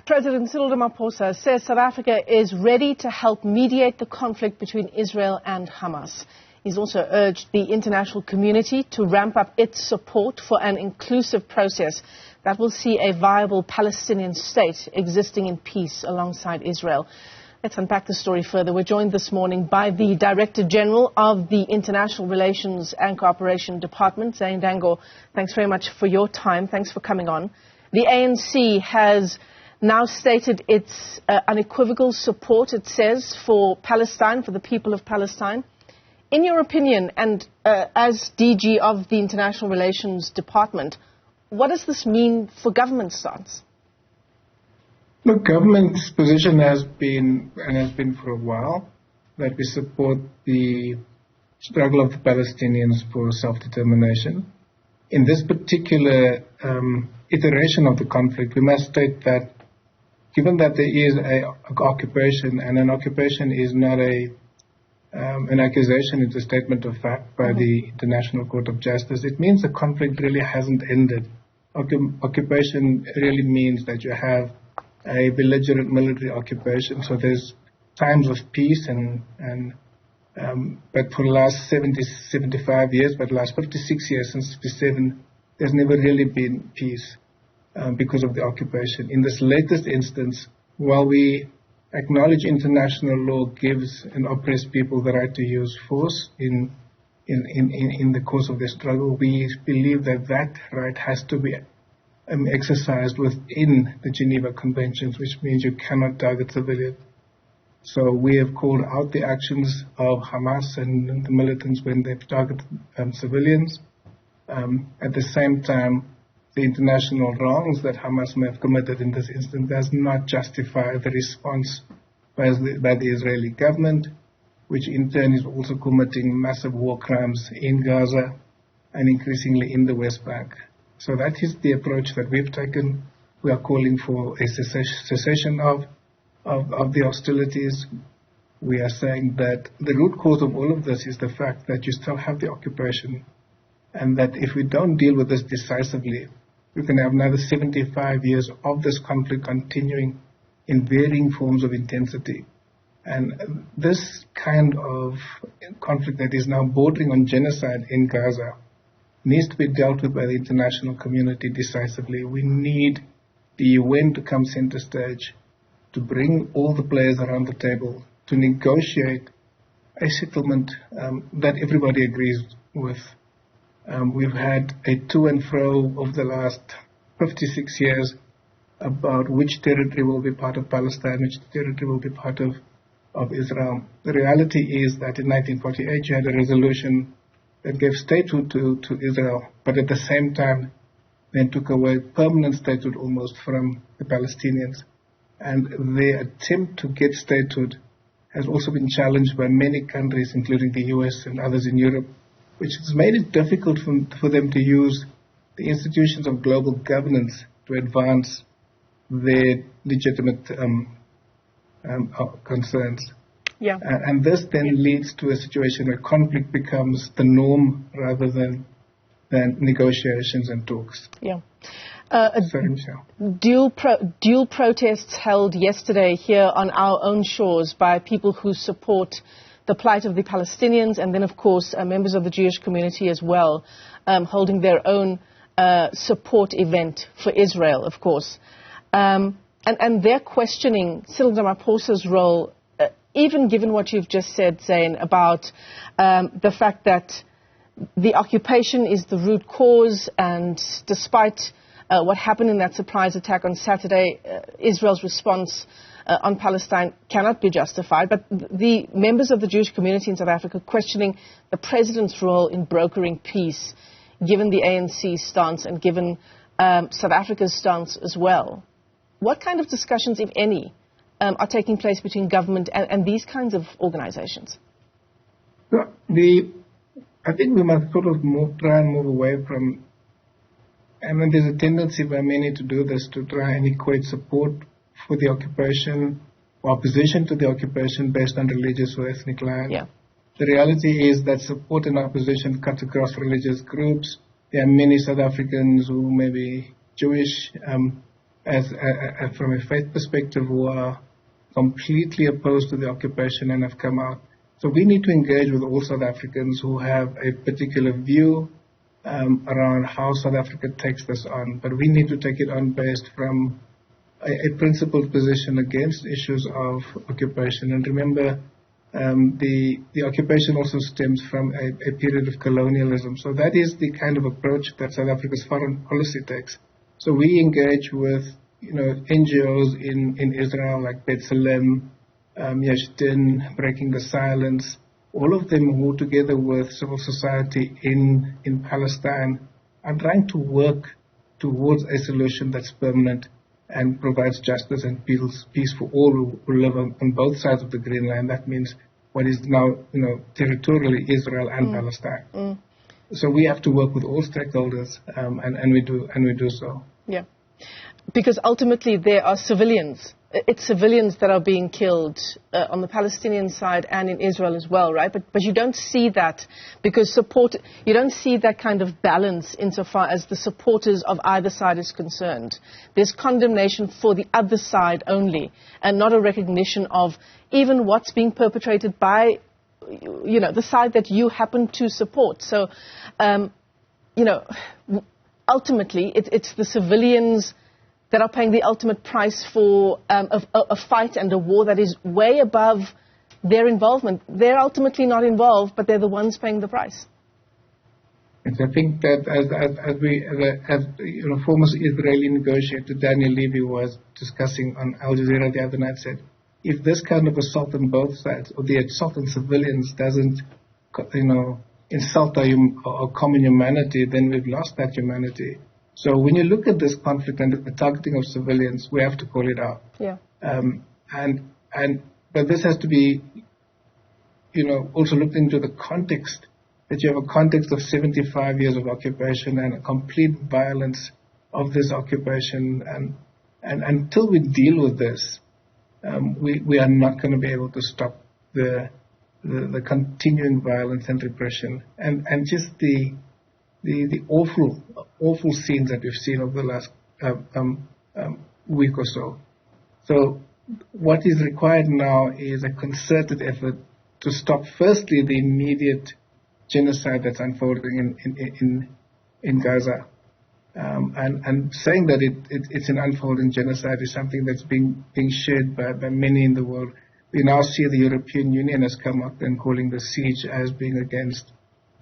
President Cyril Ramaphosa says South Africa is ready to help mediate the conflict between Israel and Hamas. He's also urged the international community to ramp up its support for an inclusive process that will see a viable Palestinian state existing in peace alongside Israel. Let's unpack the story further. We're joined this morning by the Director General of the International Relations and Cooperation Department, Zane Dangor. Thanks very much for your time. Thanks for coming on. The ANC has now stated its unequivocal support, it says, for Palestine, for the people of Palestine. In your opinion, and as DG of the International Relations Department, what does this mean for government's stance? Look, government's position has been, and has been for a while, that we support the struggle of the Palestinians for self-determination. In this particular iteration of the conflict, we must state that given that there is an occupation, and an occupation is not an accusation, it's a statement of fact by the International Court of Justice, it means the conflict really hasn't ended. Occupation really means that you have a belligerent military occupation, so there's times of peace, but for the last 75 years, but the last 56 years, since 57, there's never really been peace because of the occupation. In this latest instance, while we acknowledge international law gives an oppressed people the right to use force in the course of their struggle, we believe that that right has to be exercised within the Geneva Conventions, which means you cannot target civilians. So we have called out the actions of Hamas and the militants when they've targeted civilians. At the same time, the international wrongs that Hamas may have committed in this instance does not justify the response by the Israeli government, which in turn is also committing massive war crimes in Gaza and increasingly in the West Bank. So that is the approach that we've taken. We are calling for a cessation of the hostilities. We are saying that the root cause of all of this is the fact that you still have the occupation, and that if we don't deal with this decisively, we can have another 75 years of this conflict continuing in varying forms of intensity. And this kind of conflict that is now bordering on genocide in Gaza needs to be dealt with by the international community decisively. We need the UN to come center stage, to bring all the players around the table, to negotiate a settlement that everybody agrees with. We've had a to and fro of the last 56 years about which territory will be part of Palestine, which territory will be part of Israel. The reality is that in 1948 you had a resolution that gave statehood to Israel, but at the same time then took away permanent statehood almost from the Palestinians. And their attempt to get statehood has also been challenged by many countries, including the US and others in Europe, which has made it difficult for them to use the institutions of global governance to advance their legitimate concerns. Yeah. And this then leads to a situation where conflict becomes the norm rather than negotiations and talks. Yeah. Dual protests held yesterday here on our own shores by people who support the plight of the Palestinians, and then, of course, members of the Jewish community as well, holding their own support event for Israel, of course. And they're questioning Cyril Ramaphosa's role, even given what you've just said, Zane, about the fact that the occupation is the root cause, and despite what happened in that surprise attack on Saturday, Israel's response on Palestine cannot be justified. But the members of the Jewish community in South Africa questioning the president's role in brokering peace, given the ANC stance and given South Africa's stance as well. What kind of discussions, if any, are taking place between government and these kinds of organizations? I think we must sort of try and move away from, and there's a tendency by many to do this, to try and equate support for the occupation or opposition to the occupation based on religious or ethnic lines. Yeah. The reality is that support and opposition cuts across religious groups. There are many South Africans who may be Jewish, from a faith perspective, who are completely opposed to the occupation and have come out. So we need to engage with all South Africans who have a particular view around how South Africa takes this on. But we need to take it on based from a principled position against issues of occupation. And remember, the occupation also stems from a period of colonialism. So that is the kind of approach that South Africa's foreign policy takes. So we engage with, NGOs in Israel like B'Tselem, Yesh Din, Breaking the Silence, all of them who, together with civil society in Palestine, are trying to work towards a solution that's permanent and provides justice and peace for all who live on both sides of the Green Line. That means what is now, territorially Israel and Palestine. So we have to work with all stakeholders, and we do so. Yeah, because ultimately there are civilians. It's civilians that are being killed on the Palestinian side and in Israel as well, right? But you don't see that because you don't see that kind of balance insofar as the supporters of either side is concerned. There's condemnation for the other side only and not a recognition of even what's being perpetrated by, the side that you happen to support. So, ultimately it's the civilians that are paying the ultimate price for a fight and a war that is way above their involvement. They're ultimately not involved, but they're the ones paying the price. And I think that as former Israeli negotiator Daniel Levy was discussing on Al Jazeera the other night, said, if this kind of assault on both sides, or the assault on civilians doesn't, insult our common humanity, then we've lost that humanity. So when you look at this conflict and the targeting of civilians, we have to call it out. Yeah. But this has to be, also looked into the context, that you have a context of 75 years of occupation and a complete violence of this occupation. And until we deal with this, we are not going to be able to stop the continuing violence and repression and just the awful scenes that we've seen over the last week or so. So what is required now is a concerted effort to stop, firstly, the immediate genocide that's unfolding in Gaza. And saying that it's an unfolding genocide is something that's being shared by many in the world. We now see the European Union has come up and calling the siege as being against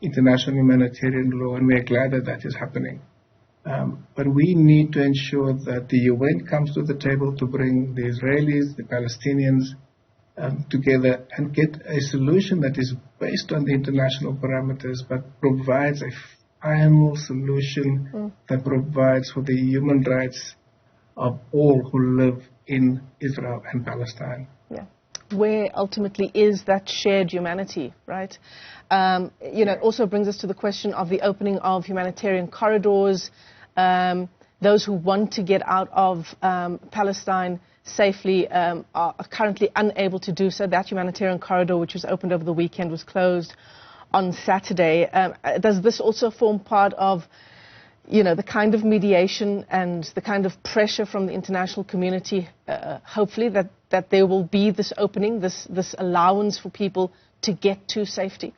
international humanitarian law, and we are glad that is happening. But we need to ensure that the UN comes to the table to bring the Israelis, the Palestinians together and get a solution that is based on the international parameters, but provides a final solution that provides for the human rights of all who live in Israel and Palestine. Yeah. Where ultimately is that shared humanity, right? It also brings us to the question of the opening of humanitarian corridors. Those who want to get out of Palestine safely are currently unable to do so. That humanitarian corridor, which was opened over the weekend, was closed on Saturday. Does this also form part of, the kind of mediation and the kind of pressure from the international community, hopefully, that there will be this opening, this allowance for people to get to safety?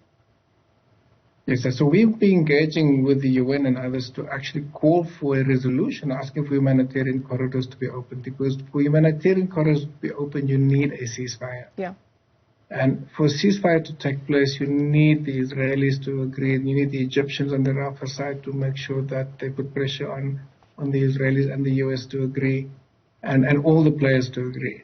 Yes, so we'll be engaging with the UN and others to actually call for a resolution asking for humanitarian corridors to be opened, because for humanitarian corridors to be open, you need a ceasefire. Yeah. And for a ceasefire to take place, you need the Israelis to agree, and you need the Egyptians on the Rafah side to make sure that they put pressure on the Israelis and the US to agree, and all the players to agree.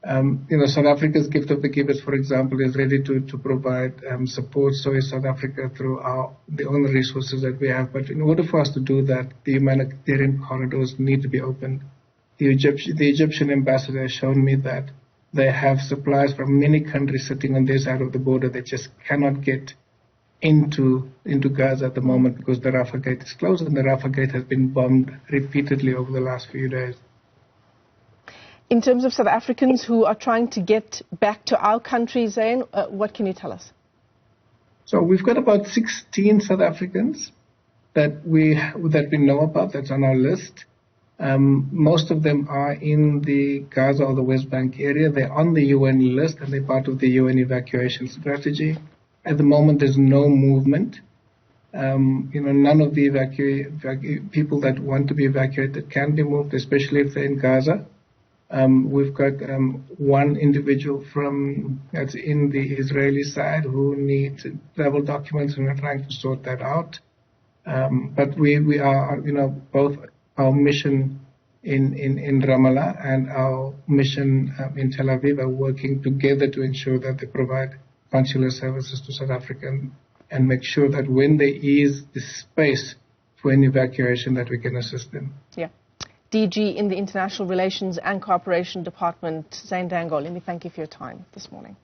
South Africa's gift of the givers, for example, is ready to provide support. So is South Africa through the own resources that we have. But in order for us to do that, the humanitarian corridors need to be opened. The Egyptian ambassador has shown me that they have supplies from many countries sitting on their side of the border. They just cannot get into Gaza at the moment because the Rafah gate is closed, and the Rafah gate has been bombed repeatedly over the last few days. In terms of South Africans who are trying to get back to our country, Zane, what can you tell us? So we've got about 16 South Africans that we know about, that's on our list. Most of them are in the Gaza or the West Bank area. They're on the UN list and they're part of the UN evacuation strategy. At the moment, there's no movement. None of the people that want to be evacuated can be moved, especially if they're in Gaza. We've got one individual that's in the Israeli side who needs travel documents, and we're trying to sort that out. But we are, both our mission in Ramallah and our mission in Tel Aviv are working together to ensure that they provide consular services to South Africa and make sure that when there is the space for an evacuation, that we can assist them. Yeah. DG in the International Relations and Cooperation Department, Zane Dangor, let me thank you for your time this morning.